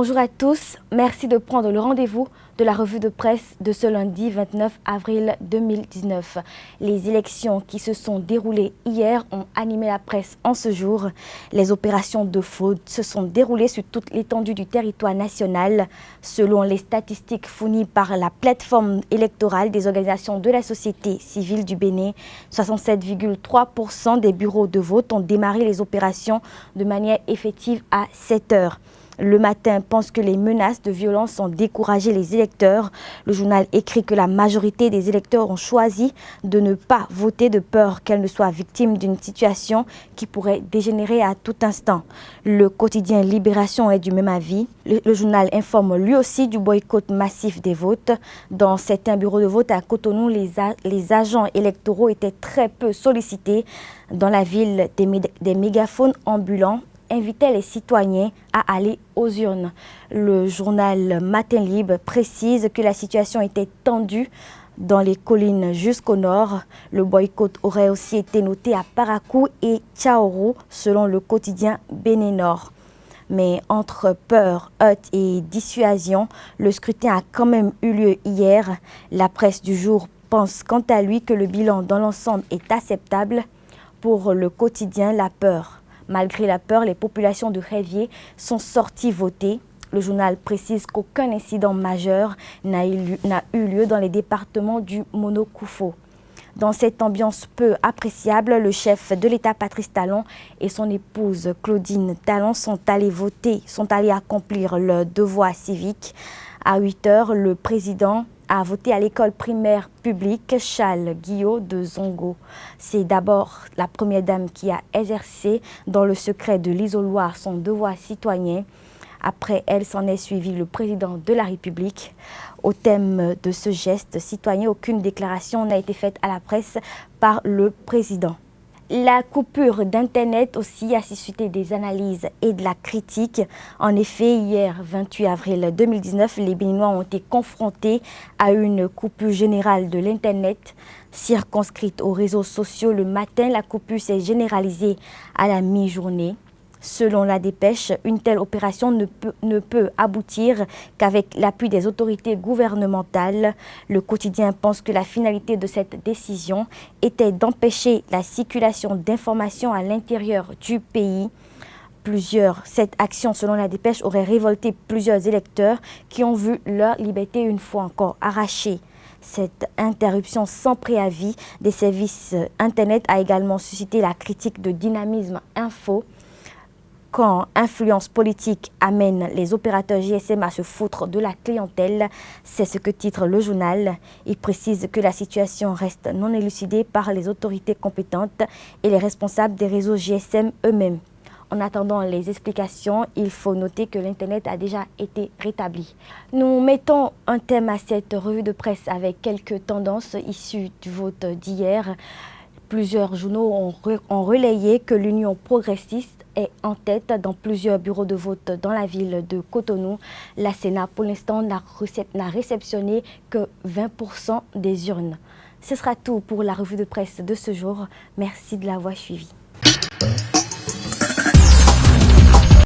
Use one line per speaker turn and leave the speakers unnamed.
Bonjour à tous, merci de prendre le rendez-vous de la revue de presse de ce lundi 29 avril 2019. Les élections qui se sont déroulées hier ont animé la presse en ce jour. Les opérations de fraude se sont déroulées sur toute l'étendue du territoire national. Selon les statistiques fournies par la plateforme électorale des organisations de la société civile du Bénin, 67,3% des bureaux de vote ont démarré les opérations de manière effective à 7 heures. Le Matin pense que les menaces de violence ont découragé les électeurs. Le journal écrit que la majorité des électeurs ont choisi de ne pas voter de peur qu'elles ne soient victimes d'une situation qui pourrait dégénérer à tout instant. Le quotidien Libération est du même avis. Le journal informe lui aussi du boycott massif des votes. Dans certains bureaux de vote à Cotonou, les agents électoraux étaient très peu sollicités. Dans la ville, des mégaphones ambulants invitait les citoyens à aller aux urnes. Le journal Matin Libre précise que la situation était tendue dans les collines jusqu'au nord. Le boycott aurait aussi été noté à Parakou et Tchaourou, selon le quotidien Bénin Nord. Mais entre peur, heurte et dissuasion, le scrutin a quand même eu lieu hier. La presse du jour pense quant à lui que le bilan dans l'ensemble est acceptable. Pour le quotidien La Peur. Malgré la peur, les populations de Révier sont sorties voter. Le journal précise qu'aucun incident majeur n'a eu lieu dans les départements du Mono-Koufo. Dans cette ambiance peu appréciable, le chef de l'État Patrice Talon et son épouse Claudine Talon sont allés accomplir leur devoir civique. À 8 heures, le président a voté à l'école primaire publique Charles Guillot de Zongo. C'est d'abord la première dame qui a exercé dans le secret de l'isoloir son devoir citoyen. Après elle, s'en est suivi le président de la République. Au thème de ce geste citoyen, aucune déclaration n'a été faite à la presse par le président. La coupure d'Internet aussi a suscité des analyses et de la critique. En effet, hier, 28 avril 2019, les Béninois ont été confrontés à une coupure générale de l'Internet. Circonscrite aux réseaux sociaux le matin, la coupure s'est généralisée à la mi-journée. Selon la dépêche, une telle opération ne peut aboutir qu'avec l'appui des autorités gouvernementales. Le quotidien pense que la finalité de cette décision était d'empêcher la circulation d'informations à l'intérieur du pays. Cette action, selon la dépêche, aurait révolté plusieurs électeurs qui ont vu leur liberté une fois encore arrachée. Cette interruption sans préavis des services Internet a également suscité la critique de Dynamisme Info. Quand influence politique amène les opérateurs GSM à se foutre de la clientèle, c'est ce que titre le journal. Il précise que la situation reste non élucidée par les autorités compétentes et les responsables des réseaux GSM eux-mêmes. En attendant les explications, il faut noter que l'Internet a déjà été rétabli. Nous mettons un thème à cette revue de presse avec quelques tendances issues du vote d'hier. Plusieurs journaux ont relayé que l'Union progressiste est en tête dans plusieurs bureaux de vote dans la ville de Cotonou. La Sénat, pour l'instant, n'a réceptionné que 20% des urnes. Ce sera tout pour la revue de presse de ce jour. Merci de l'avoir suivi.